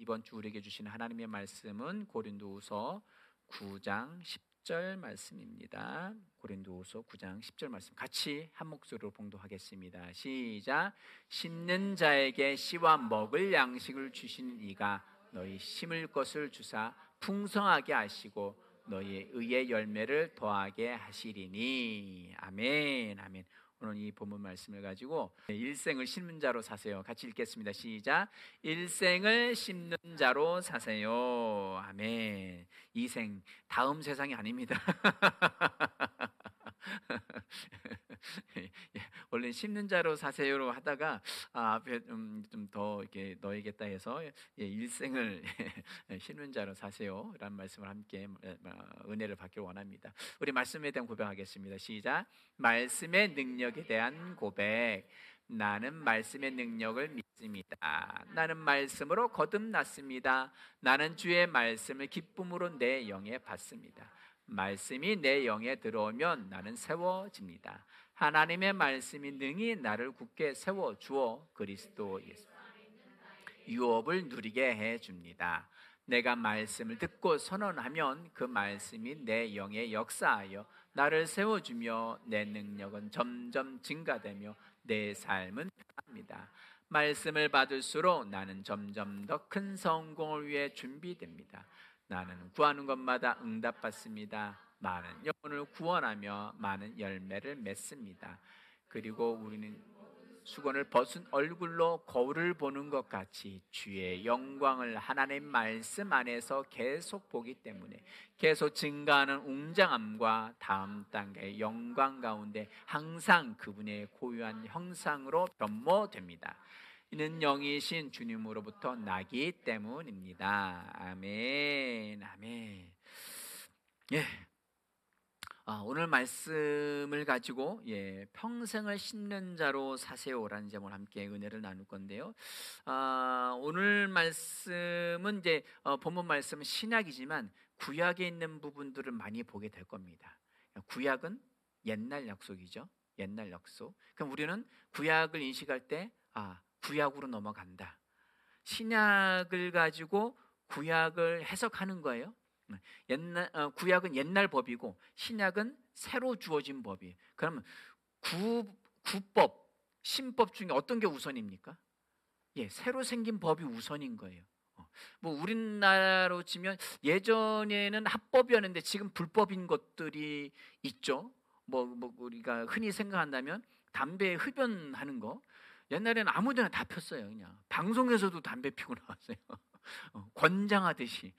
이번 주 우리에게 주신 하나님의 말씀은 고린도후서 9장 10절 말씀입니다. 고린도후서 9장 10절 말씀 같이 한 목소리로 봉독하겠습니다. 시작. 심는 자에게 씨와 먹을 양식을 주신 이가 너희 심을 것을 주사 풍성하게 하시고 너희의 의의 열매를 더하게 하시리니. 아멘. 아멘. 오늘 이 본문 말씀을 가지고 일생을 심는 자로 사세요. 같이 읽겠습니다. 시작. 일생을 심는 자로 사세요. 아멘. 이 생, 다음 세상이 아닙니다. 원래 심는 자로 사세요로 하다가 앞에 좀 더 이렇게 넣어야겠다 해서 일생을 심는 자로 사세요라는 말씀을 함께 은혜를 받기를 원합니다. 우리 말씀에 대한 고백하겠습니다. 시작. 말씀의 능력에 대한 고백. 나는 말씀의 능력을 믿습니다. 나는 말씀으로 거듭났습니다. 나는 주의 말씀을 기쁨으로 내 영에 받습니다. 말씀이 내 영에 들어오면 나는 세워집니다. 하나님의 말씀이 능히 나를 굳게 세워주어 그리스도 예수 유업을 누리게 해줍니다. 내가 말씀을 듣고 선언하면 그 말씀이 내 영에 역사하여 나를 세워주며 내 능력은 점점 증가되며 내 삶은 변합니다. 말씀을 받을수록 나는 점점 더 큰 성공을 위해 준비됩니다. 나는 구하는 것마다 응답받습니다. 많은 영혼을 구원하며 많은 열매를 맺습니다. 그리고 우리는 수건을 벗은 얼굴로 거울을 보는 것 같이 주의 영광을 하나님 말씀 안에서 계속 보기 때문에 계속 증가하는 웅장함과 다음 단계의 영광 가운데 항상 그분의 고유한 형상으로 변모됩니다. 이는 영이신 주님으로부터 나기 때문입니다. 아멘. 아멘. 예. 오늘 말씀을 가지고 평생을 심는 자로 사세요라는 제목을 함께 은혜를 나눌 건데요. 오늘 말씀은 이제 본문 말씀은 신약이지만 구약에 있는 부분들을 많이 보게 될 겁니다. 구약은 옛날 약속이죠. 옛날 약속. 그럼 우리는 구약을 인식할 때 구약으로 넘어간다. 신약을 가지고 구약을 해석하는 거예요. 구약은 옛날 법이고 신약은 새로 주어진 법이에요. 그러면 구법, 신법 중에 어떤 게 우선입니까? 새로 생긴 법이 우선인 거예요. 우리나라로 치면 예전에는 합법이었는데 지금 불법인 것들이 있죠. 우리가 흔히 생각한다면 담배 흡연하는 거. 옛날에는 아무데나 다 폈어요. 그냥 방송에서도 담배 피고 나왔어요. 권장하듯이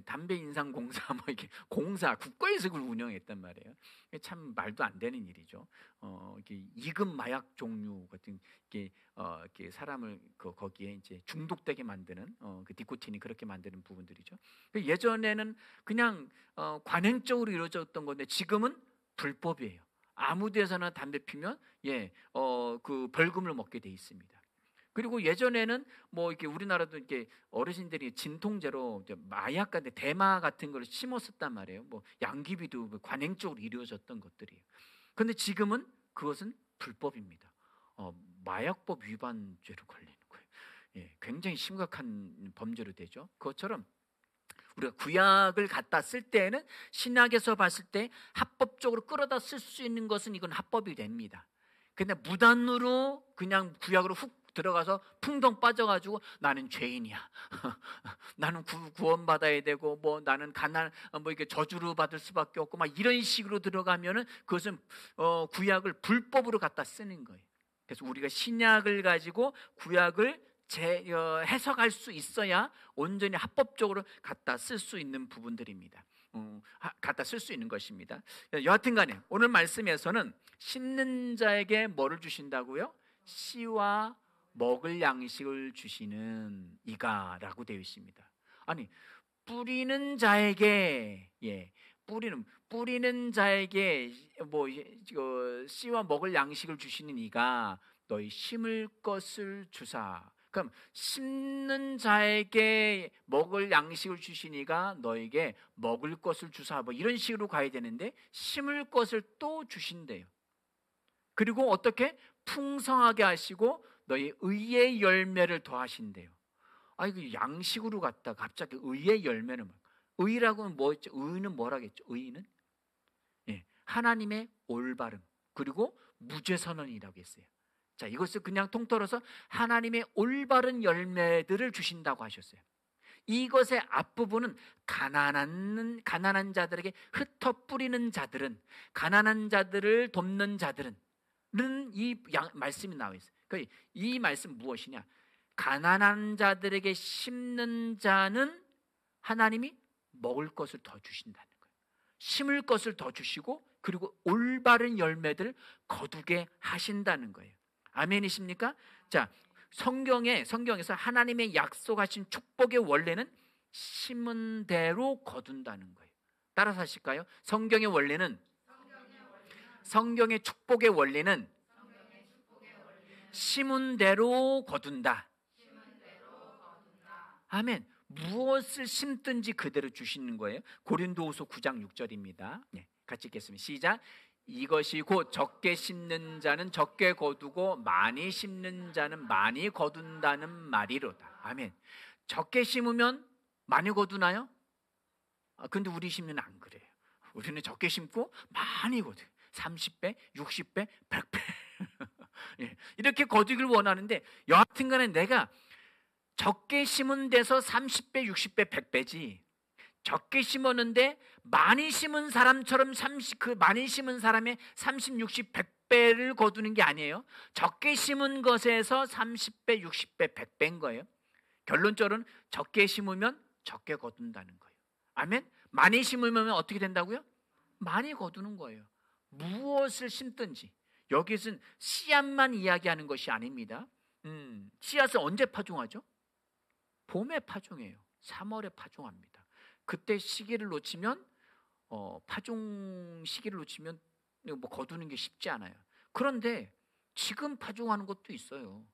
담배 인상 공사 이렇게 공사 국가에서 그걸 운영했단 말이에요. 참 말도 안 되는 일이죠. 이렇게 2급 마약 종류 같은 이렇게 사람을 거기에 이제 중독되게 만드는 그 니코틴이 그렇게 만드는 부분들이죠. 예전에는 그냥 관행적으로 이루어졌던 건데 지금은 불법이에요. 아무 데서나 담배 피면 그 벌금을 먹게 돼 있습니다. 그리고 예전에는 이렇게 우리나라도 이렇게 어르신들이 진통제로 마약 같은 대마 같은 걸 심었었단 말이에요. 양귀비도 관행적으로 이루어졌던 것들이에요. 그런데 지금은 그것은 불법입니다. 마약법 위반죄로 걸리는 거예요. 굉장히 심각한 범죄로 되죠. 그것처럼 우리가 구약을 갖다 쓸 때에는 신약에서 봤을 때 합법적으로 끌어다 쓸 수 있는 것은 이건 합법이 됩니다. 근데 무단으로 그냥 구약으로 훅 들어가서 풍덩 빠져가지고 나는 죄인이야. 나는 구원받아야 되고 나는 가난 이렇게 저주를 받을 수밖에 없고 이런 식으로 들어가면은 그것은 구약을 불법으로 갖다 쓰는 거예요. 그래서 우리가 신약을 가지고 구약을 해석할 수 있어야 온전히 합법적으로 갖다 쓸 수 있는 부분들입니다. 갖다 쓸 수 있는 것입니다. 여하튼 간에 오늘 말씀에서는 심는 자에게 뭐를 주신다고요? 씨와 먹을 양식을 주시는 이가라고 되어 있습니다. 아니, 뿌리는 자에게 뿌리는 자에게 씨와 먹을 양식을 주시는 이가 너희 심을 것을 주사. 그럼 심는 자에게 먹을 양식을 주시니가 너에게 먹을 것을 주사. 이런 식으로 가야 되는데 심을 것을 또 주신대요. 그리고 어떻게 풍성하게 하시고 너희 의의 열매를 더하신대요. 이거 양식으로 갔다 갑자기 의의 열매는 의라고는 뭐였죠? 의는 뭐라겠죠? 의는 하나님의 올바름 그리고 무죄 선언이라고 했어요. 자, 이것을 그냥 통틀어서 하나님의 올바른 열매들을 주신다고 하셨어요. 이것의 앞부분은 가난한 자들에게 흩어 뿌리는 자들은, 가난한 자들을 돕는 자들은 이 말씀이 나와 있어요. 그러니까 이 말씀 무엇이냐? 가난한 자들에게 심는 자는 하나님이 먹을 것을 더 주신다는 거예요. 심을 것을 더 주시고 그리고 올바른 열매들을 거두게 하신다는 거예요. 아멘이십니까? 자, 성경에서 하나님의 약속하신 축복의 원래는 심은 대로 거둔다는 거예요. 따라서 하실까요? 성경의 축복의 원리는 심은 대로 거둔다. 아멘. 무엇을 심든지 그대로 주시는 거예요. 고린도후서 9장 6절입니다. 같이 읽겠습니다. 시작. 이것이 곧 적게 심는 자는 적게 거두고 많이 심는 자는 많이 거둔다는 말이로다. 아멘. 적게 심으면 많이 거두나요? 근데 우리 심리는 안 그래요. 우리는 적게 심고 많이 거둬요. 30배, 60배, 100배 이렇게 거두기를 원하는데 여하튼 간에 내가 적게 심은 데서 30배, 60배, 100배지 적게 심었는데 많이 심은 사람처럼 그 많이 심은 사람의 30, 60, 100배를 거두는 게 아니에요. 적게 심은 것에서 30배, 60배, 100배인 거예요. 결론적으로는 적게 심으면 적게 거둔다는 거예요. 아멘. 많이 심으면 어떻게 된다고요? 많이 거두는 거예요. 무엇을 심든지. 여기서는 씨앗만 이야기하는 것이 아닙니다. 씨앗을 언제 파종하죠? 봄에 파종해요. 3월에 파종합니다. 그때 시기를 놓치면 파종 시기를 놓치면 뭐 거두는 게 쉽지 않아요. 그런데 지금 파종하는 것도 있어요.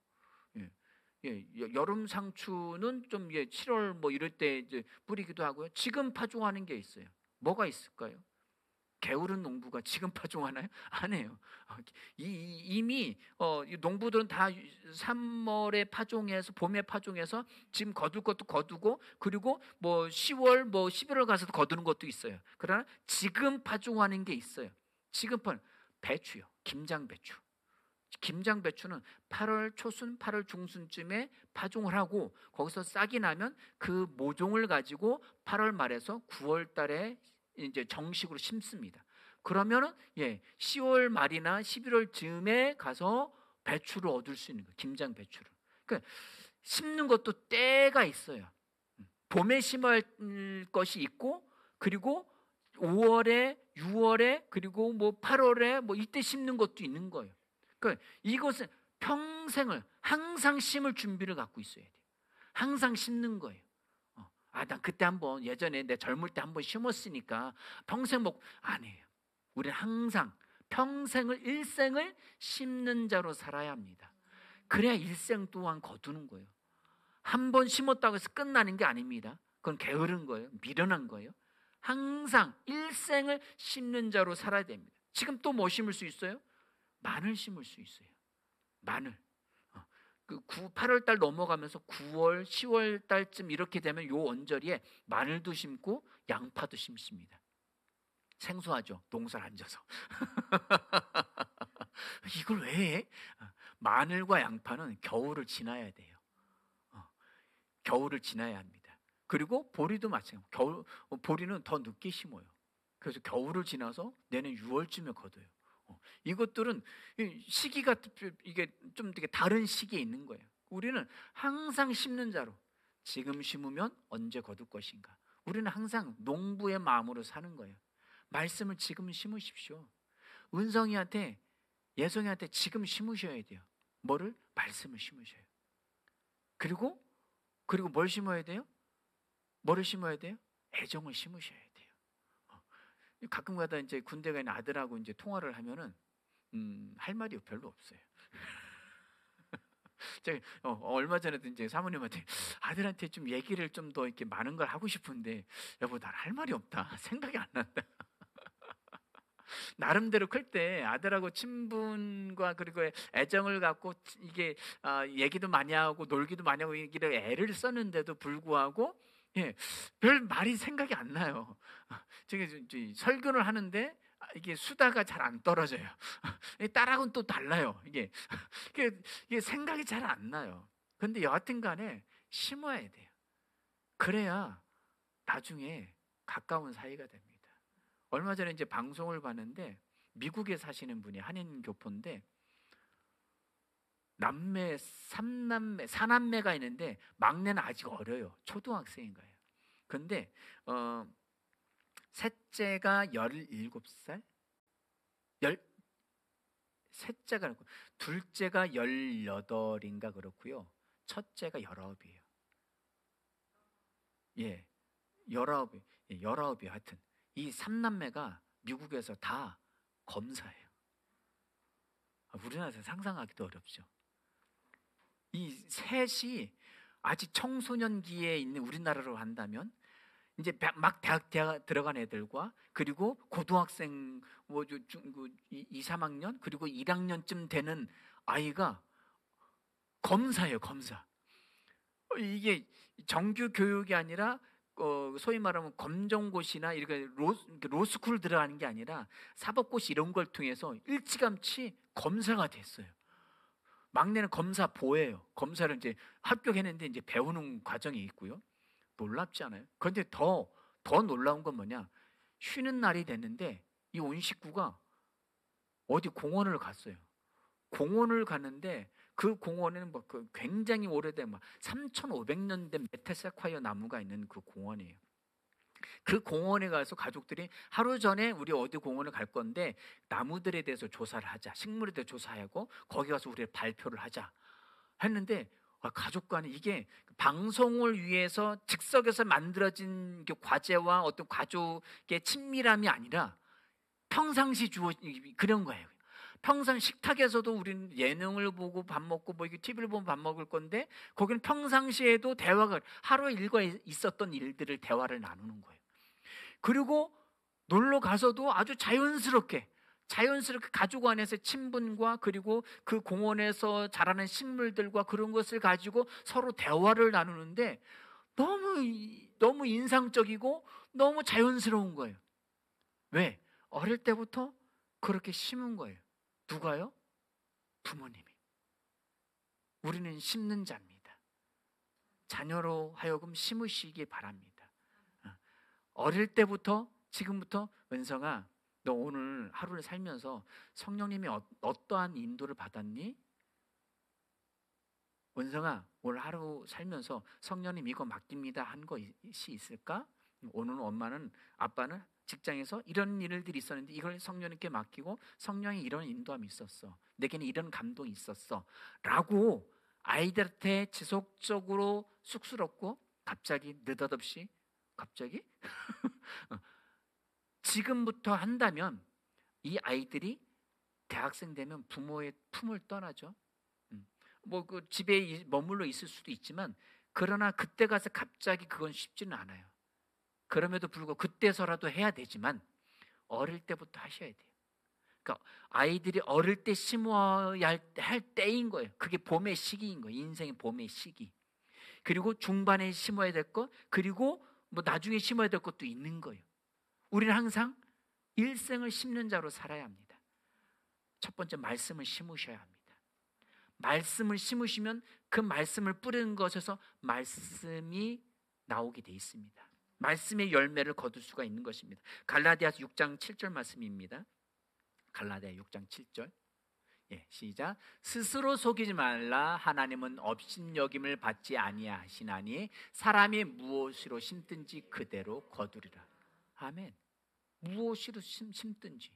여름 상추는 좀 7월 뭐 이럴 때 이제 뿌리기도 하고요. 지금 파종하는 게 있어요. 뭐가 있을까요? 게으른 농부가 지금 파종하나요? 안 해요. 이미 농부들은 다 3월에 파종해서 봄에 파종해서 지금 거둘 것도 거두고 그리고 뭐 10월 뭐 11월 가서도 거두는 것도 있어요. 그러나 지금 파종하는 게 있어요. 지금 배추요. 김장배추. 김장배추는 8월 초순, 8월 중순쯤에 파종을 하고 거기서 싹이 나면 그 모종을 가지고 8월 말에서 9월 달에 이제 정식으로 심습니다. 그러면은 10월 말이나 11월 즈음에 가서 배추를 얻을 수 있는 거예요. 김장 배추를. 그러니까 심는 것도 때가 있어요. 봄에 심을 것이 있고 그리고 5월에, 6월에 그리고 뭐 8월에 뭐 이때 심는 것도 있는 거예요. 그러니까 이것은 평생을 항상 심을 준비를 갖고 있어야 돼요. 항상 심는 거예요. 난 그때 한번 예전에 내 젊을 때 한번 심었으니까 평생 먹고 아니에요. 우리는 항상 일생을 심는 자로 살아야 합니다. 그래야 일생 동안 거두는 거예요. 한 번 심었다고 해서 끝나는 게 아닙니다. 그건 게으른 거예요. 미련한 거예요. 항상 일생을 심는 자로 살아야 됩니다. 지금 또 뭐 심을 수 있어요? 마늘 심을 수 있어요. 마늘. 8월 달 넘어가면서 9월, 10월 달쯤 이렇게 되면 요 언저리에 마늘도 심고 양파도 심습니다. 생소하죠? 농사를 앉아서. 이걸 왜 해? 마늘과 양파는 겨울을 지나야 돼요. 겨울을 지나야 합니다. 그리고 보리도 마찬가지예요. 보리는 더 늦게 심어요. 그래서 겨울을 지나서 내년 6월쯤에 거둬요. 이것들은 시기가 이게 좀 되게 다른 시기에 있는 거예요. 우리는 항상 심는 자로 지금 심으면 언제 거둘 것인가. 우리는 항상 농부의 마음으로 사는 거예요. 말씀을 지금 심으십시오. 은성이한테 예성이한테 지금 심으셔야 돼요. 뭐를? 말씀을 심으셔요. 그리고 뭘 심어야 돼요? 뭐를 심어야 돼요? 애정을 심으셔야 돼요. 가끔가다 이제 군대 가 있는 아들하고 이제 통화를 하면은 할 말이 별로 없어요. 제가 얼마 전에도 이제 사모님한테 아들한테 좀 얘기를 좀 더 이렇게 많은 걸 하고 싶은데 여보 난 할 말이 없다. 생각이 안 난다. 나름대로 클 때 아들하고 친분과 그리고 애정을 갖고 이게 얘기도 많이 하고 놀기도 많이 하고 이기를 애를 썼는데도 불구하고 별 말이 생각이 안 나요. 제가 설교를 하는데 이게 수다가 잘 안 떨어져요. 딸하고는 또 달라요. 이게 생각이 잘 안 나요. 근데 여하튼 간에 심어야 돼요. 그래야 나중에 가까운 사이가 됩니다. 얼마 전에 이제 방송을 봤는데 미국에 사시는 분이 한인 교포인데 남매, 삼남매, 사남매가 있는데 막내는 아직 어려요. 초등학생인가요. 근데 셋째가 17살? 셋째가 그렇고 둘째가 18인가 그렇고요. 첫째가 19이에요. 예. 19이에요. 하여튼 이 삼남매가 미국에서 다 검사예요. 우리나라에서 상상하기도 어렵죠. 이 셋이 아직 청소년기에 있는 우리나라로 한다면 이제 막 대학 들어간 애들과 그리고 고등학생 2, 3학년 그리고 1학년쯤 되는 아이가 검사예요. 검사. 이게 정규 교육이 아니라 소위 말하면 검정고시나 이렇게 로스쿨 들어가는 게 아니라 사법고시 이런 걸 통해서 일찌감치 검사가 됐어요. 막내는 검사보예요. 검사를 이제 합격했는데 이제 배우는 과정이 있고요. 놀랍지 않아요? 그런데 더 놀라운 건 뭐냐? 쉬는 날이 됐는데 이 온 식구가 어디 공원을 갔어요. 공원을 갔는데 그 공원에는 굉장히 오래된 3,500년 된 메타세콰이어 나무가 있는 그 공원이에요. 그 공원에 가서 가족들이 하루 전에 우리 어디 공원을 갈 건데 나무들에 대해서 조사를 하자, 식물에 대해서 조사하고 거기 가서 우리 발표를 하자 했는데 가족 간에 이게 방송을 위해서 즉석에서 만들어진 과제와 어떤 가족의 친밀함이 아니라 평상시 그런 거예요. 평상 식탁에서도 우리는 예능을 보고 밥 먹고 이게 TV를 보면 밥 먹을 건데 거기는 평상시에도 대화가 하루에 일과에 있었던 일들을 대화를 나누는 거예요. 그리고 놀러 가서도 아주 자연스럽게 가족 안에서 친분과 그리고 그 공원에서 자라는 식물들과 그런 것을 가지고 서로 대화를 나누는데 너무 인상적이고 너무 자연스러운 거예요. 왜? 어릴 때부터 그렇게 심은 거예요. 누가요? 부모님이. 우리는 심는 자입니다. 자녀로 하여금 심으시기 바랍니다. 어릴 때부터 지금부터 은성아 너 오늘 하루를 살면서 성령님이 어떠한 인도를 받았니? 은성아 오늘 하루 살면서 성령님 이거 맡깁니다 한 것이 있을까? 오늘 엄마는 아빠는 직장에서 이런 일들이 있었는데 이걸 성령님께 맡기고 성령이 이런 인도함이 있었어. 내게는 이런 감동이 있었어. 라고 아이들한테 지속적으로 쑥스럽고 갑자기 느닷없이 갑자기 지금부터 한다면 이 아이들이 대학생 되면 부모의 품을 떠나죠. 그 집에 머물러 있을 수도 있지만 그러나 그때 가서 갑자기 그건 쉽지는 않아요. 그럼에도 불구하고 그때서라도 해야 되지만 어릴 때부터 하셔야 돼요. 그러니까 아이들이 어릴 때 심어야 할 때인 거예요. 그게 봄의 시기인 거예요. 인생의 봄의 시기. 그리고 중반에 심어야 될 것, 그리고 나중에 심어야 될 것도 있는 거예요. 우리는 항상 일생을 심는 자로 살아야 합니다. 첫 번째 말씀을 심으셔야 합니다. 말씀을 심으시면 그 말씀을 뿌리는 것에서 말씀이 나오게 돼 있습니다. 말씀의 열매를 거둘 수가 있는 것입니다. 갈라디아서 6장 7절 말씀입니다. 갈라디아 6장 7절. 시작. 스스로 속이지 말라. 하나님은 업신여김을 받지 아니하시나니 사람이 무엇으로 심든지 그대로 거두리라. 아멘. 무엇으로 심든지.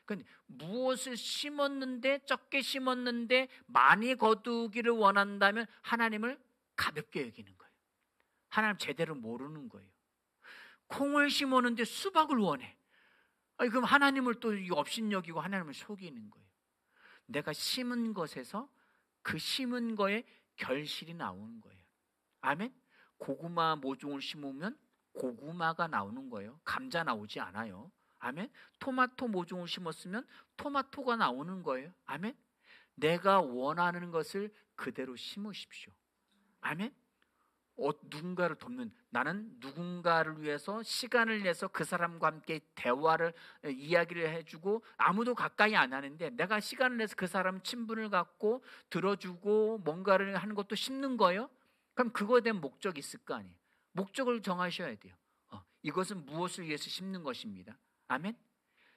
그러니까 무엇을 심었는데 적게 심었는데 많이 거두기를 원한다면 하나님을 가볍게 여기는 거예요. 하나님 제대로 모르는 거예요. 콩을 심었는데 수박을 원해. 그럼 하나님을 또 업신여기고 하나님을 속이는 거예요. 내가 심은 것에서 그 심은 거에 결실이 나오는 거예요. 아멘. 고구마 모종을 심으면 고구마가 나오는 거예요. 감자 나오지 않아요. 아멘. 토마토 모종을 심었으면 토마토가 나오는 거예요. 아멘. 내가 원하는 것을 그대로 심으십시오. 아멘. 누군가를 돕는, 나는 누군가를 위해서 시간을 내서 그 사람과 함께 대화를 이야기를 해주고, 아무도 가까이 안 하는데 내가 시간을 내서 그 사람 친분을 갖고 들어주고 뭔가를 하는 것도 심는 거예요. 그럼 그거에 대한 목적이 있을 거 아니에요. 목적을 정하셔야 돼요. 이것은 무엇을 위해서 심는 것입니다. 아멘.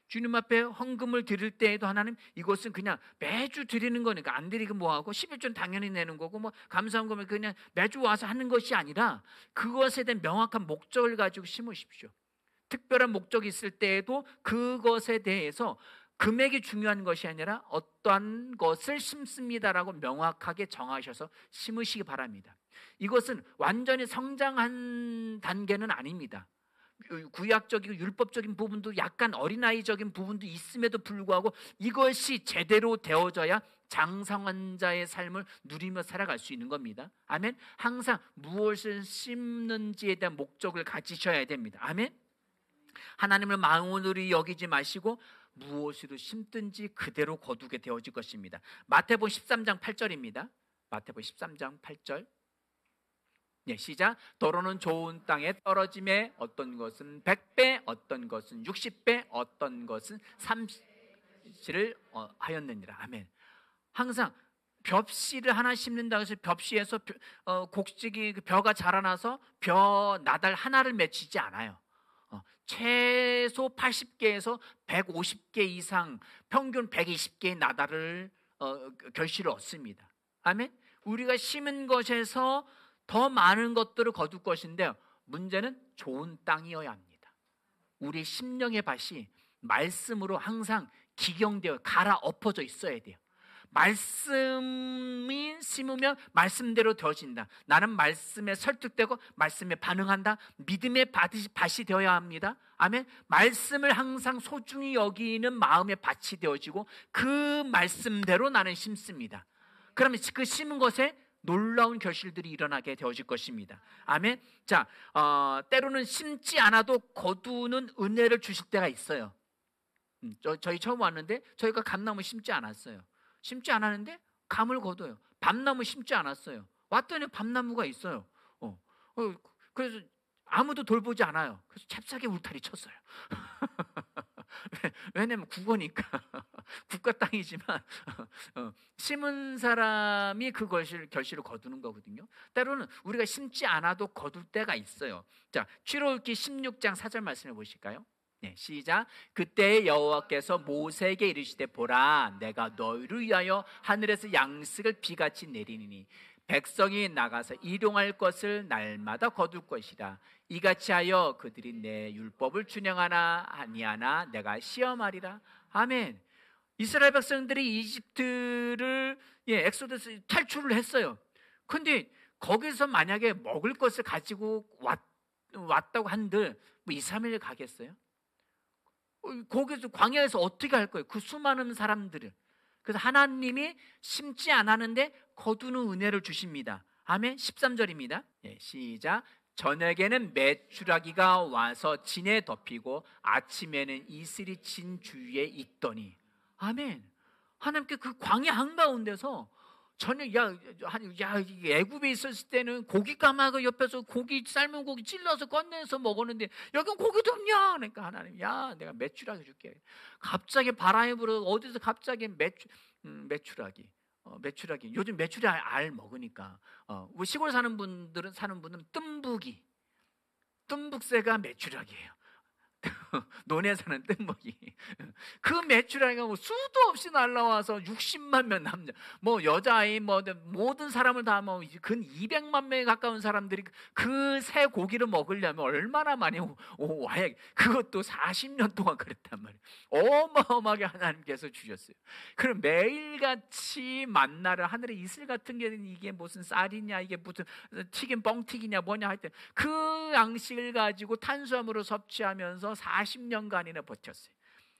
주님 앞에 헌금을 드릴 때에도 하나님, 이것은 그냥 매주 드리는 거니까 안 드리고 뭐하고, 11조는 당연히 내는 거고, 뭐 감사헌금을 그냥 매주 와서 하는 것이 아니라 그것에 대한 명확한 목적을 가지고 심으십시오. 특별한 목적이 있을 때에도 그것에 대해서 금액이 중요한 것이 아니라 어떠한 것을 심습니다라고 명확하게 정하셔서 심으시기 바랍니다. 이것은 완전히 성장한 단계는 아닙니다. 구약적이고 율법적인 부분도 약간 어린아이적인 부분도 있음에도 불구하고 이것이 제대로 되어져야 장성한 자의 삶을 누리며 살아갈 수 있는 겁니다. 아멘. 항상 무엇을 심는지에 대한 목적을 가지셔야 됩니다. 아멘. 하나님을 망원으로 여기지 마시고 무엇으로 심든지 그대로 거두게 되어질 것입니다. 마태복음 13장 8절입니다. 마태복음 13장 8절. 네, 시작. 도로는 좋은 땅에 떨어짐에 어떤 것은 100배, 어떤 것은 60배, 어떤 것은 30를 하였느니라. 아멘. 항상 벽씨를 하나 심는다고 해서 벽씨에서 곡식이 벼가 자라나서 벼 나달 하나를 맺히지 않아요. 최소 80개에서 150개 이상, 평균 120개의 나달을 결실을 얻습니다. 아멘. 우리가 심은 것에서 더 많은 것들을 거둘 것인데 문제는 좋은 땅이어야 합니다. 우리 심령의 밭이 말씀으로 항상 기경되어 갈아엎어져 있어야 돼요. 말씀이 심으면 말씀대로 되어진다. 나는 말씀에 설득되고 말씀에 반응한다. 믿음의 밭이 되어야 합니다. 아멘. 말씀을 항상 소중히 여기는 마음의 밭이 되어지고 그 말씀대로 나는 심습니다. 그러면 그 심은 것에 놀라운 결실들이 일어나게 되어질 것입니다. 아멘. 자, 때로는 심지 않아도 거두는 은혜를 주실 때가 있어요. 저희 처음 왔는데 저희가 감나무 심지 않았어요. 심지 않았는데 감을 거둬요. 밤나무 심지 않았어요. 왔더니 밤나무가 있어요. 그래서 아무도 돌보지 않아요. 그래서 잽싸게 울타리 쳤어요. 왜냐면 국어니까 국가 땅이지만 심은 사람이 그것을 결실을 거두는 거거든요. 때로는 우리가 심지 않아도 거둘 때가 있어요. 자, 출애굽기 16장 4절 말씀해 보실까요? 네, 시작. 그때 여호와께서 모세에게 이르시되 보라, 내가 너희를 위하여 하늘에서 양식을 비같이 내리니 백성이 나가서 일용할 것을 날마다 거둘 것이라. 이같이 하여 그들이 내 율법을 준행하나 아니하나 내가 시험하리라. 아멘. 이스라엘 백성들이 이집트를 엑소더스 탈출을 했어요. 근데 거기서 만약에 먹을 것을 가지고 왔다고 한들 뭐 2, 3일 가겠어요? 거기서 광야에서 어떻게 할 거예요? 그 수많은 사람들을. 그래서 하나님이 심지 않았는데 거두는 은혜를 주십니다. 아멘. 13절입니다. 시작. 저녁에는 메추라기가 와서 진에 덮이고 아침에는 이슬이 진 주위에 있더니. 아멘. 하나님께 그 광야 한가운데서 저녁 애굽에 있었을 때는 고기 까마귀 옆에서 고기 삶은 고기 찔러서 꺼내서 먹었는데 여긴 고기도 없냐? 그러니까 하나님, 내가 메추라기 줄게. 갑자기 바람이 불어 어디서 갑자기 메추라기. 요즘 메추라기 알 먹으니까 우리 시골 사는 분들은 뜸북새가 메추라기예요. 논에 사는 뜸먹이. 그 메추라기가 뭐 수도 없이 날라와서 60만 명 남자, 뭐 여자아이, 뭐 모든 사람을 다 근 200만 명에 가까운 사람들이 그 새 고기를 먹으려면 얼마나 많이 와야. 그것도 40년 동안 그랬단 말이에요. 어마어마하게 하나님께서 주셨어요. 그럼 매일같이 만나를 하늘에 이슬 같은 게 이게 무슨 쌀이냐, 이게 무슨 튀긴 뻥튀기냐 뭐냐 할 때 그 양식을 가지고 탄수화물을 섭취하면서 40년간이나 버텼어요.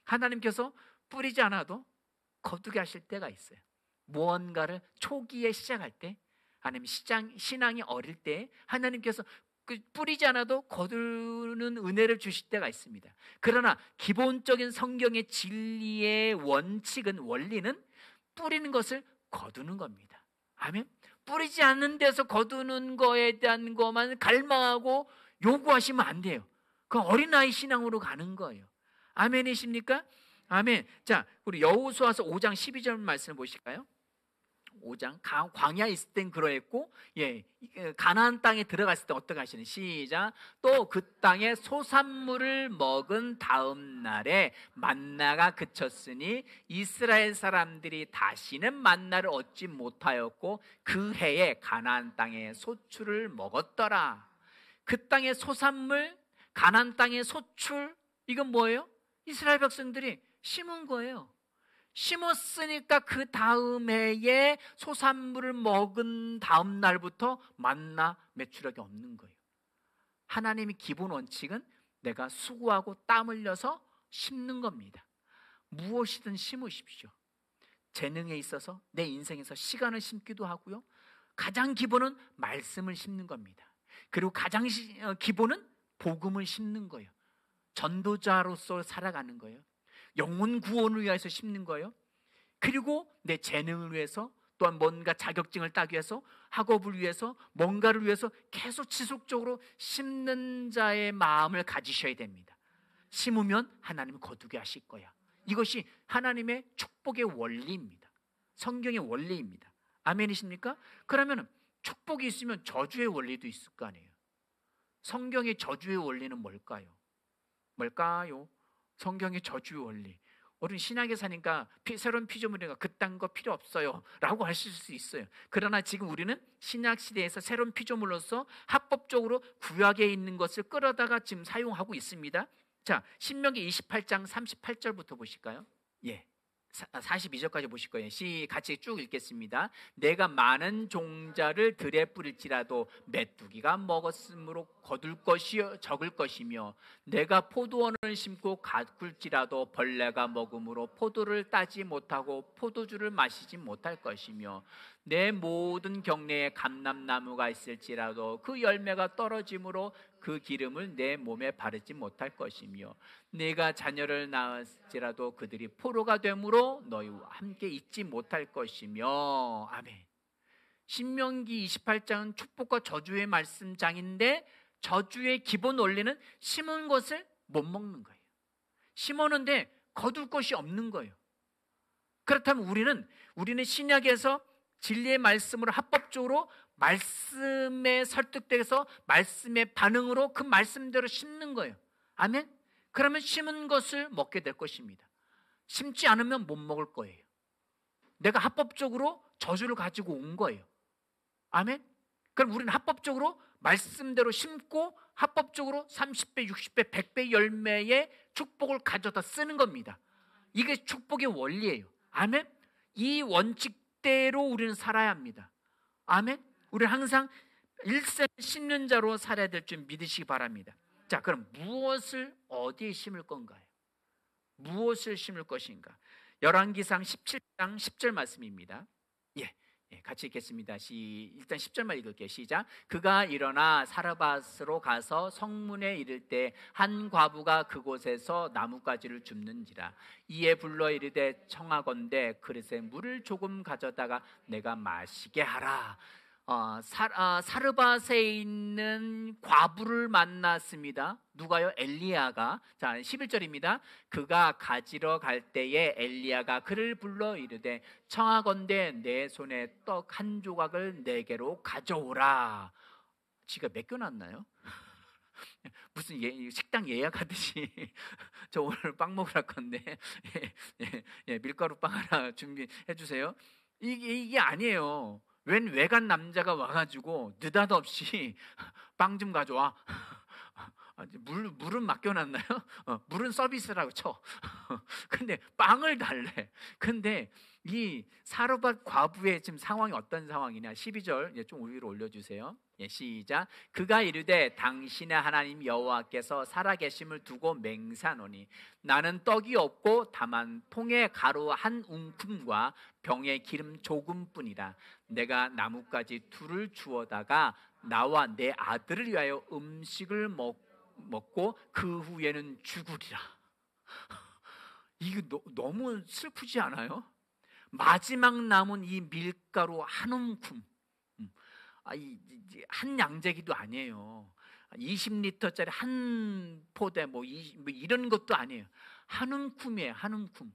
하나님께서 뿌리지 않아도 거두게 하실 때가 있어요. 무언가를 초기에 시작할 때, 아니면 신앙이 어릴 때 하나님께서 뿌리지 않아도 거두는 은혜를 주실 때가 있습니다. 그러나 기본적인 성경의 진리의 원리는 뿌리는 것을 거두는 겁니다. 아멘. 뿌리지 않는 데서 거두는 거에 대한 것만 갈망하고 요구하시면 안 돼요. 그 어린아이 신앙으로 가는 거예요. 아멘이십니까? 아멘. 자, 우리 여호수아서 5장 12절 말씀을 보실까요? 5장 광야 있을 땐 그러했고, 가나안 땅에 들어갔을 때 어떻게 하시는? 시작. 또 그 땅에 소산물을 먹은 다음 날에 만나가 그쳤으니 이스라엘 사람들이 다시는 만나를 얻지 못하였고 그 해에 가나안 땅에 소출을 먹었더라. 그 땅의 소산물, 가나안 땅의 소출, 이건 뭐예요? 이스라엘 백성들이 심은 거예요. 심었으니까 그 다음 해에 소산물을 먹은 다음 날부터 만나 매출하기 없는 거예요. 하나님의 기본 원칙은 내가 수고하고 땀 흘려서 심는 겁니다. 무엇이든 심으십시오. 재능에 있어서 내 인생에서 시간을 심기도 하고요. 가장 기본은 말씀을 심는 겁니다. 그리고 가장 기본은 복음을 심는 거예요. 전도자로서 살아가는 거예요. 영혼 구원을 위해서 심는 거예요. 그리고 내 재능을 위해서, 또한 뭔가 자격증을 따기 위해서, 학업을 위해서, 뭔가를 위해서 계속 지속적으로 심는 자의 마음을 가지셔야 됩니다. 심으면 하나님은 거두게 하실 거야. 이것이 하나님의 축복의 원리입니다. 성경의 원리입니다. 아멘이십니까? 그러면 축복이 있으면 저주의 원리도 있을 거 아니에요. 성경의 저주의 원리는 뭘까요? 성경의 저주의 원리. 우리는 신약에 사니까 새로운 피조물이니까 그딴 거 필요 없어요 라고 하실 수 있어요. 그러나 지금 우리는 신약 시대에서 새로운 피조물로서 합법적으로 구약에 있는 것을 끌어다가 지금 사용하고 있습니다. 자, 신명기 28장 38절부터 보실까요? 42절까지 보실 거예요. 같이 쭉 읽겠습니다. 내가 많은 종자를 들에 뿌릴지라도 메뚜기가 먹었으므로 거둘 것이요 적을 것이며, 내가 포도원을 심고 가꿀지라도 벌레가 먹음으로 포도를 따지 못하고 포도주를 마시지 못할 것이며, 내 모든 경내에 감람나무가 있을지라도 그 열매가 떨어짐으로 그 기름을 내 몸에 바르지 못할 것이며, 내가 자녀를 낳을지라도 그들이 포로가 되므로 너희와 함께 있지 못할 것이며. 아멘. 신명기 28장은 축복과 저주의 말씀장인데, 저주의 기본 원리는 심은 것을 못 먹는 거예요. 심었는데 거둘 것이 없는 거예요. 그렇다면 우리는 신약에서 진리의 말씀으로 합법적으로 말씀에 설득돼서 말씀의 반응으로 그 말씀대로 심는 거예요. 아멘. 그러면 심은 것을 먹게 될 것입니다. 심지 않으면 못 먹을 거예요. 내가 합법적으로 저주를 가지고 온 거예요. 아멘. 그럼 우리는 합법적으로 말씀대로 심고 합법적으로 30배, 60배, 100배 열매의 축복을 가져다 쓰는 겁니다. 이게 축복의 원리예요. 아멘. 이 원칙대로 우리는 살아야 합니다. 아멘. 우리는 항상 일생 심는 자로 살아야 될 줄 믿으시기 바랍니다. 자, 그럼 무엇을 어디에 심을 건가요? 무엇을 심을 것인가? 열왕기상 17장 10절 말씀입니다. 같이 읽겠습니다. 일단 10절만 읽을게요. 시작. 그가 일어나 사르밧으로 가서 성문에 이를 때 한 과부가 그곳에서 나뭇가지를 줍는지라. 이에 불러 이르되 청하건대 그릇에 물을 조금 가져다가 내가 마시게 하라. 사르밧에 있는 과부를 만났습니다. 누가요? 엘리야가. 자, 11절입니다. 그가 가지러 갈 때에 엘리야가 그를 불러 이르되 청하건대 내 손에 떡 한 조각을 내게로 가져오라. 지가 맡겨놨나요? 무슨 식당 예약하듯이 저 오늘 빵 먹으러 갈 건데 밀가루 빵 하나 준비해 주세요. 이게 아니에요. 웬 외간 남자가 와가지고 느닷없이 빵 좀 가져와. 물은 맡겨놨나요? 물은 서비스라고 쳐. 근데 빵을 달래. 근데 이 사르밧 과부의 지금 상황이 어떤 상황이냐? 12절 좀 위로 올려주세요. 시작. 그가 이르되 당신의 하나님 여호와께서 살아계심을 두고 맹세하노니 나는 떡이 없고 다만 통에 가루 한 움큼과 병에 기름 조금뿐이라. 내가 나뭇가지 둘을 주워다가 나와 내 아들을 위하여 음식을 먹고 그 후에는 죽으리라. 이거 너무 슬프지 않아요? 마지막 남은 이 밀가루 한 움큼, 한 양재기도 아니에요. 20리터짜리 한 포대 뭐 이런 것도 아니에요. 한 움큼이에요. 한 움큼.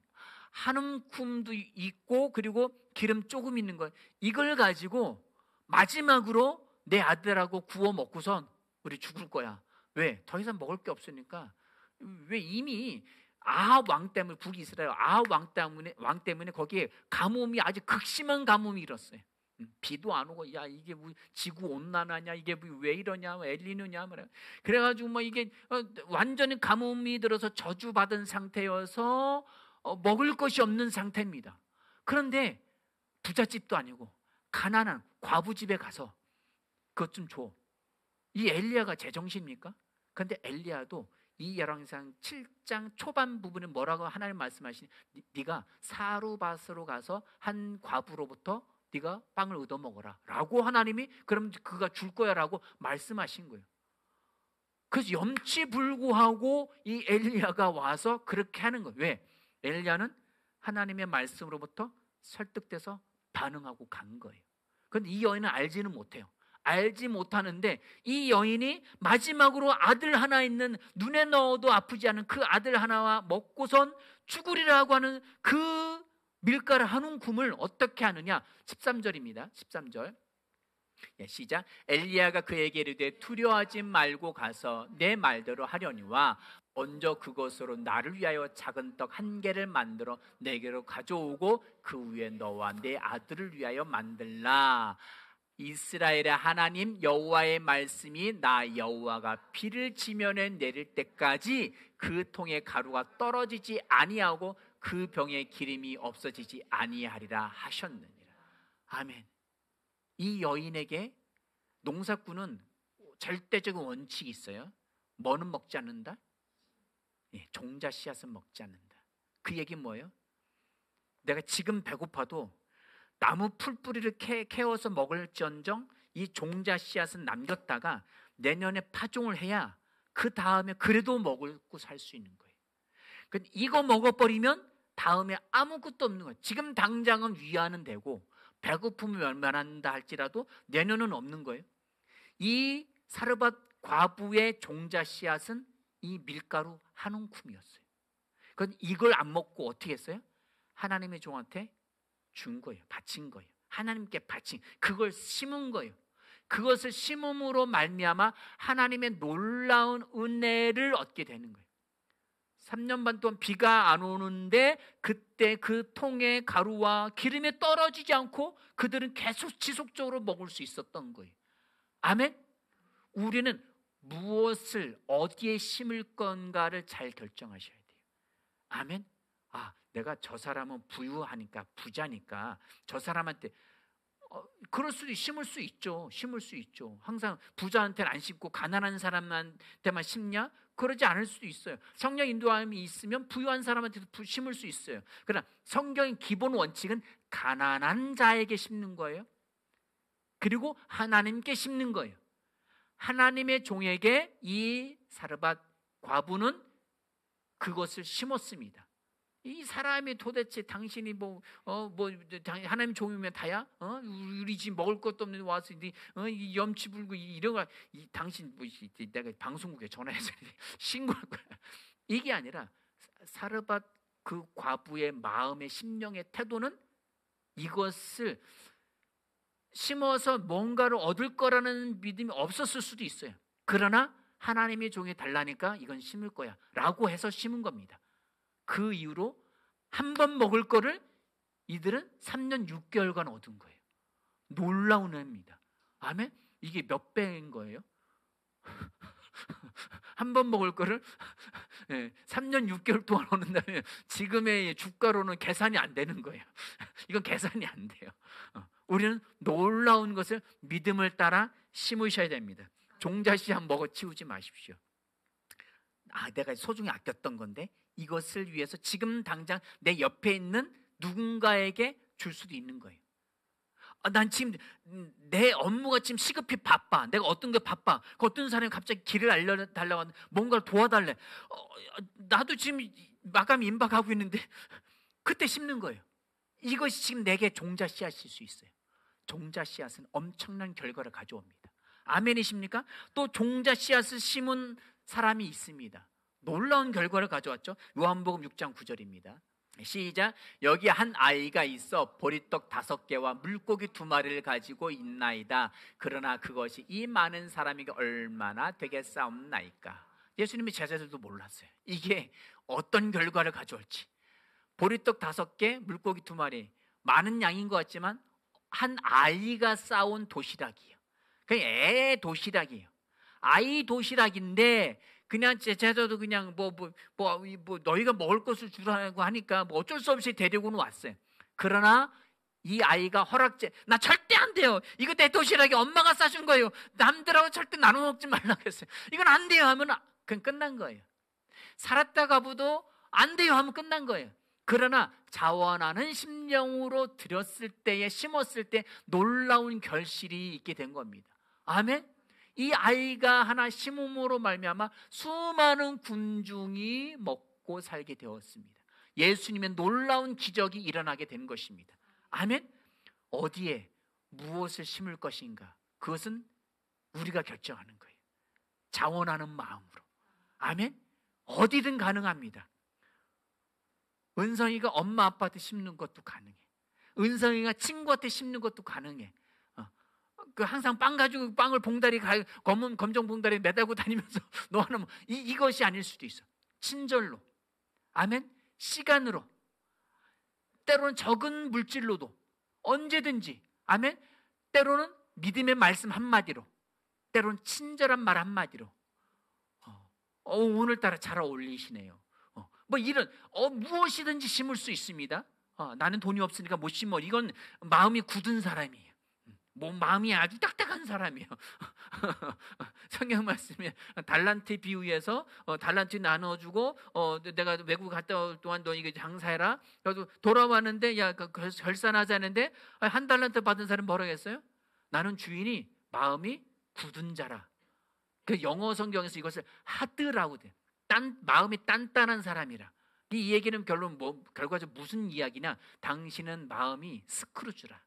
한 움큼도 있고 그리고 기름 조금 있는 거예요. 이걸 가지고 마지막으로 내 아들하고 구워 먹고선 우리 죽을 거야. 왜? 더 이상 먹을 게 없으니까. 왜? 이미 아합 왕 때문에, 북이스라엘 아합 왕 때문에 거기에 가뭄이 아주 극심한 가뭄이 일었어요. 비도 안 오고, 야 이게 뭐 지구 온난화냐, 이게 왜 이러냐, 엘니뇨냐 말이야. 그래가지고 뭐 이게 완전히 가뭄이 들어서 저주받은 상태여서 먹을 것이 없는 상태입니다. 그런데 부잣집도 아니고 가난한 과부 집에 가서 그것 좀 줘. 이 엘리야가 제정신입니까? 그런데 엘리야도 이 열왕기상 7장 초반 부분에 뭐라고 하나님 말씀하시니, 네가 사루밧으로 가서 한 과부로부터 네가 빵을 얻어 먹어라 라고 하나님이, 그럼 그가 줄 거야 라고 말씀하신 거예요. 그래서 염치불구하고 이 엘리야가 와서 그렇게 하는 거예요. 왜? 엘리야는 하나님의 말씀으로부터 설득돼서 반응하고 간 거예요. 그런데 이 여인은 알지는 못해요. 알지 못하는데 이 여인이 마지막으로 아들 하나 있는, 눈에 넣어도 아프지 않은 그 아들 하나와 먹고선 죽으리라고 하는 그 밀가루 한 움큼을 어떻게 하느냐. 13절입니다. 13절. 시작. 엘리야가 그에게 이르되 두려워하지 말고 가서 내 말대로 하려니와 먼저 그것으로 나를 위하여 작은 떡 한 개를 만들어 내게로 가져오고 그 위에 너와 내 아들을 위하여 만들라. 이스라엘의 하나님 여호와의 말씀이 나 여호와가 비를 지면에 내릴 때까지 그 통에 가루가 떨어지지 아니하고 그 병에 기름이 없어지지 아니하리라 하셨느니라. 아멘. 이 여인에게 농사꾼은 절대적인 원칙이 있어요. 뭐는 먹지 않는다? 종자 씨앗은 먹지 않는다. 그 얘기는 뭐예요? 내가 지금 배고파도 나무 풀뿌리를 캐어서 먹을지언정 이 종자 씨앗은 남겼다가 내년에 파종을 해야 그 다음에 그래도 먹고 살 수 있는 거예요. 근데 이거 먹어버리면 다음에 아무것도 없는 거예요. 지금 당장은 위안은 되고 배고픔이 면한다 할지라도 내년은 없는 거예요. 이 사르밧 과부의 종자 씨앗은 이 밀가루 한 움큼이었어요. 그건 이걸 안 먹고 어떻게 했어요? 하나님의 종한테 준 거예요. 바친 거예요. 하나님께 바친, 그걸 심은 거예요. 그것을 심음으로 말미암아 하나님의 놀라운 은혜를 얻게 되는 거예요. 3년 반 동안 비가 안 오는데 그때 그 통에 가루와 기름이 떨어지지 않고 그들은 계속 지속적으로 먹을 수 있었던 거예요. 아멘. 우리는 무엇을 어디에 심을 건가를 잘 결정하셔야 돼요. 아멘. 내가 저 사람은 부유하니까, 부자니까 저 사람한테 그럴 수도, 심을 수 있죠. 심을 수 있죠. 항상 부자한테는 안 심고 가난한 사람한테만 심냐? 그러지 않을 수도 있어요. 성령 인도함이 있으면 부유한 사람한테도 심을 수 있어요. 그러나 성경의 기본 원칙은 가난한 자에게 심는 거예요. 그리고 하나님께 심는 거예요. 하나님의 종에게 이 사르밧 과부는 그것을 심었습니다. 이 사람이 도대체 당신이 하나님 종이면 다야? 우리 집 먹을 것도 없는데 와서 이 염치 불고 이런 거, 당신 내가 방송국에 전화해서 신고할 거야. 이게 아니라 사르밧 그 과부의 마음의 심령의 태도는 이것을 심어서 뭔가를 얻을 거라는 믿음이 없었을 수도 있어요. 그러나 하나님의 종이 달라니까 이건 심을 거야 라고 해서 심은 겁니다. 그 이후로 한 번 먹을 거를 이들은 3년 6개월간 얻은 거예요. 놀라운 애입니다. 아멘? 이게 몇 배인 거예요? 한 번 먹을 거를 3년 6개월 동안 얻는다면 지금의 주가로는 계산이 안 되는 거예요. 이건 계산이 안 돼요. 우리는 놀라운 것을 믿음을 따라 심으셔야 됩니다. 종자씨 먹어 치우지 마십시오. 내가 소중히 아꼈던 건데 이것을 위해서 지금 당장 내 옆에 있는 누군가에게 줄 수도 있는 거예요. 난 지금 내 업무가 지금 시급히 바빠. 내가 어떤 게 바빠. 그 어떤 사람이 갑자기 길을 알려달라고 하는데 뭔가를 도와달래. 나도 지금 마감 임박하고 있는데 그때 심는 거예요. 이것이 지금 내게 종자 씨앗일 수 있어요. 종자 씨앗은 엄청난 결과를 가져옵니다. 아멘이십니까? 또 종자 씨앗을 심은 사람이 있습니다. 놀라운 결과를 가져왔죠. 요한복음 6장 9절입니다. 시작. 여기 한 아이가 있어 보리떡 5개와 물고기 2마리를 가지고 있나이다. 그러나 그것이 이 많은 사람에게 얼마나 되겠사옵나이까. 예수님의 제자들도 몰랐어요. 이게 어떤 결과를 가져올지. 보리떡 5개, 물고기 2마리, 많은 양인 것 같지만 한 아이가 싸온 도시락이에요. 그냥 애 도시락이에요. 아이 도시락인데 그냥 제자도 그냥 뭐 너희가 먹을 것을 주라고 하니까 뭐 어쩔 수 없이 데리고는 왔어요. 그러나 이 아이가 허락제, 나 절대 안 돼요. 이거 내 도시락이 엄마가 싸준 거예요. 남들하고 절대 나눠 먹지 말라고 했어요. 이건 안 돼요 하면 그냥 끝난 거예요. 살았다 가부도 안 돼요 하면 끝난 거예요. 그러나 자원하는 심령으로 드렸을 때에, 심었을 때 놀라운 결실이 있게 된 겁니다. 아멘. 이 아이가 하나 심음으로 말미암아 수많은 군중이 먹고 살게 되었습니다. 예수님의 놀라운 기적이 일어나게 된 것입니다. 아멘. 어디에 무엇을 심을 것인가, 그것은 우리가 결정하는 거예요. 자원하는 마음으로. 아멘. 어디든 가능합니다. 은성이가 엄마 아빠한테 심는 것도 가능해. 은성이가 친구한테 심는 것도 가능해. 그 항상 빵 가지고 빵을 봉다리 검정 봉다리 매달고 다니면서 너는 이것이 아닐 수도 있어. 친절로, 아멘. 시간으로, 때로는 적은 물질로도 언제든지, 아멘. 때로는 믿음의 말씀 한마디로, 때로는 친절한 말 한마디로. 오늘따라 잘 어울리시네요. 뭐 이런 무엇이든지 심을 수 있습니다. 나는 돈이 없으니까 못 심어. 이건 마음이 굳은 사람이에요. 마음이 아주 딱딱한 사람이에요. 성경 말씀에 달란트 비유에서 달란트 나눠주고 내가 외국 갔다 올 동안 너 이거 장사해라. 그래서 돌아왔는데 결산하자는데 한 달란트 받은 사람 뭐라고 했어요? 나는 주인이 마음이 굳은 자라. 그 영어 성경에서 이것을 하드라고 돼. 마음이 단단한 사람이라. 이 얘기는 결론 결과적으로 무슨 이야기냐? 당신은 마음이 스크루즈라.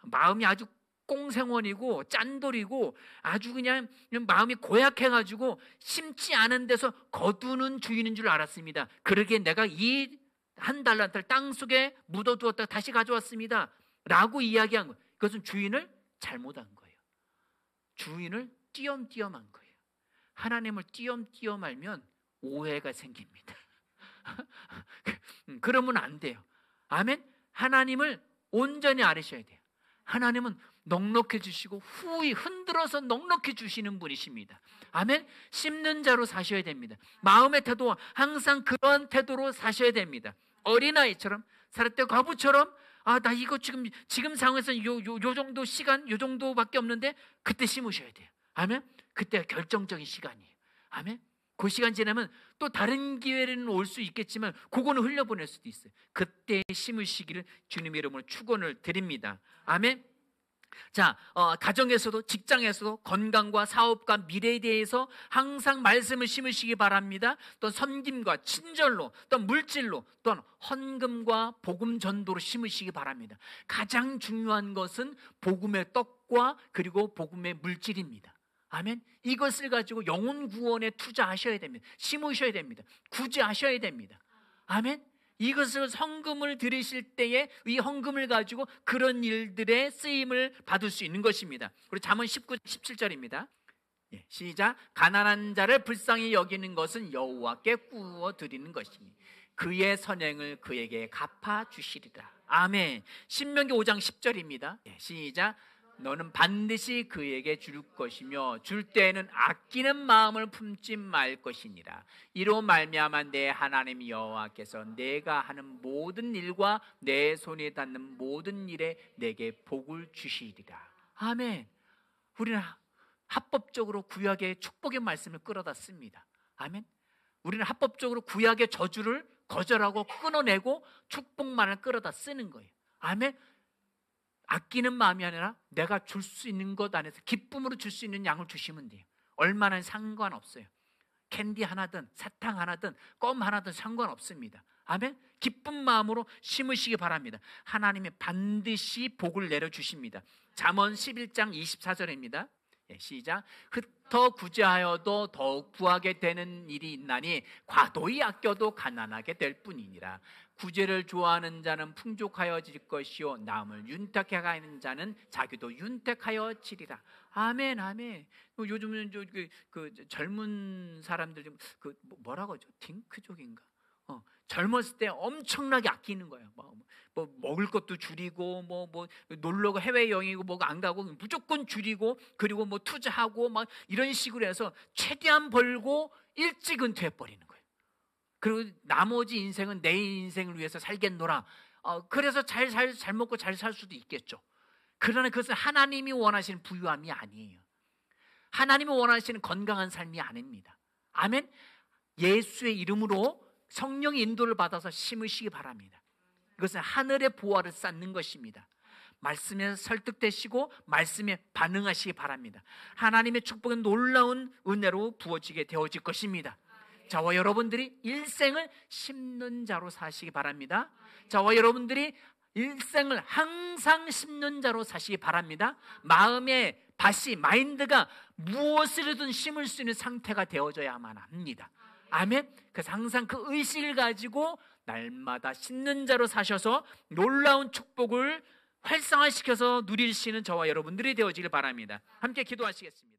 마음이 아주 꽁생원이고 짠돌이고 아주 그냥 마음이 고약해가지고 심지 않은 데서 거두는 주인인 줄 알았습니다. 그러기에 내가 이 한 달란트를 땅속에 묻어두었다가 다시 가져왔습니다 라고 이야기한 거예요. 그것은 주인을 잘못한 거예요. 주인을 띄엄띄엄한 거예요. 하나님을 띄엄띄엄 알면 오해가 생깁니다. 그러면 안 돼요. 아멘. 하나님을 온전히 알으셔야 돼요. 하나님은 넉넉해 주시고 후히 흔들어서 넉넉해 주시는 분이십니다. 아멘. 심는 자로 사셔야 됩니다. 마음의 태도와 항상 그런 태도로 사셔야 됩니다. 어린아이처럼 살을 때 과부처럼 나 이거 지금 상황에서 요 정도 시간, 요 정도밖에 없는데 그때 심으셔야 돼요. 아멘. 그때가 결정적인 시간이에요. 아멘. 그 시간 지나면 또 다른 기회는 올 수 있겠지만 그거는 흘려보낼 수도 있어요. 그때 심으시기를 주님의 이름으로 축원을 드립니다. 아멘. 자, 가정에서도 직장에서도 건강과 사업과 미래에 대해서 항상 말씀을 심으시기 바랍니다. 또 섬김과 친절로, 또 물질로, 또한 헌금과 복음 전도로 심으시기 바랍니다. 가장 중요한 것은 복음의 떡과 그리고 복음의 물질입니다. 아멘. 이것을 가지고 영혼 구원에 투자하셔야 됩니다. 심으셔야 됩니다. 구제하셔야 됩니다. 아멘. 이것을 헌금을 드리실 때에 이 헌금을 가지고 그런 일들의 쓰임을 받을 수 있는 것입니다. 그리고 잠언 19, 17절입니다. 시작. 가난한 자를 불쌍히 여기는 것은 여호와께 구워 드리는 것이니 그의 선행을 그에게 갚아 주시리라. 아멘. 신명기 5장 10절입니다. 시작. 너는 반드시 그에게 줄 것이며 줄 때에는 아끼는 마음을 품지 말 것이니라. 이로 말미암아 내 하나님 여호와께서 내가 하는 모든 일과 내 손에 닿는 모든 일에 내게 복을 주시리라. 아멘. 우리는 합법적으로 구약의 축복의 말씀을 끌어다 씁니다. 아멘. 우리는 합법적으로 구약의 저주를 거절하고 끊어내고 축복만을 끌어다 쓰는 거예요. 아멘. 아끼는 마음이 아니라 내가 줄 수 있는 것 안에서 기쁨으로 줄 수 있는 양을 주시면 돼요. 얼마나 상관없어요. 캔디 하나든 사탕 하나든 껌 하나든 상관없습니다. 아멘. 기쁜 마음으로 심으시기 바랍니다. 하나님이 반드시 복을 내려주십니다. 잠언 11장 24절입니다. 시작. 흩어 구제하여도 더욱 구하게 되는 일이 있나니 과도히 아껴도 가난하게 될 뿐이니라. 구제를 좋아하는 자는 풍족하여질 것이요 남을 윤택하는 자는 자기도 윤택하여 지리라. 아멘, 아멘. 요즘은 그 젊은 사람들 좀 뭐라고 하죠? 딩크족인가? 젊었을 때 엄청나게 아끼는 거예요. 뭐 먹을 것도 줄이고 뭐 놀러 해외 여행이고 뭐가 안 가고 무조건 줄이고, 그리고 뭐 투자하고 막 이런 식으로 해서 최대한 벌고 일찍 은퇴해 버리는 거예요. 그리고 나머지 인생은 내 인생을 위해서 살겠노라. 그래서 잘 먹고 잘 살 수도 있겠죠. 그러나 그것은 하나님이 원하시는 부유함이 아니에요. 하나님이 원하시는 건강한 삶이 아닙니다. 아멘. 예수의 이름으로 성령의 인도를 받아서 심으시기 바랍니다. 이것은 하늘의 보화를 쌓는 것입니다. 말씀에 설득되시고 말씀에 반응하시기 바랍니다. 하나님의 축복은 놀라운 은혜로 부어지게 되어질 것입니다. 저와 여러분들이 일생을 심는 자로 사시기 바랍니다. 저와 여러분들이 일생을 항상 심는 자로 사시기 바랍니다. 마음의 밭이, 마인드가 무엇이든 심을 수 있는 상태가 되어져야만 합니다. 아멘. 그래서 항상 그 의식을 가지고 날마다 심는 자로 사셔서 놀라운 축복을 활성화시켜서 누리시는 저와 여러분들이 되어지길 바랍니다. 함께 기도하시겠습니다.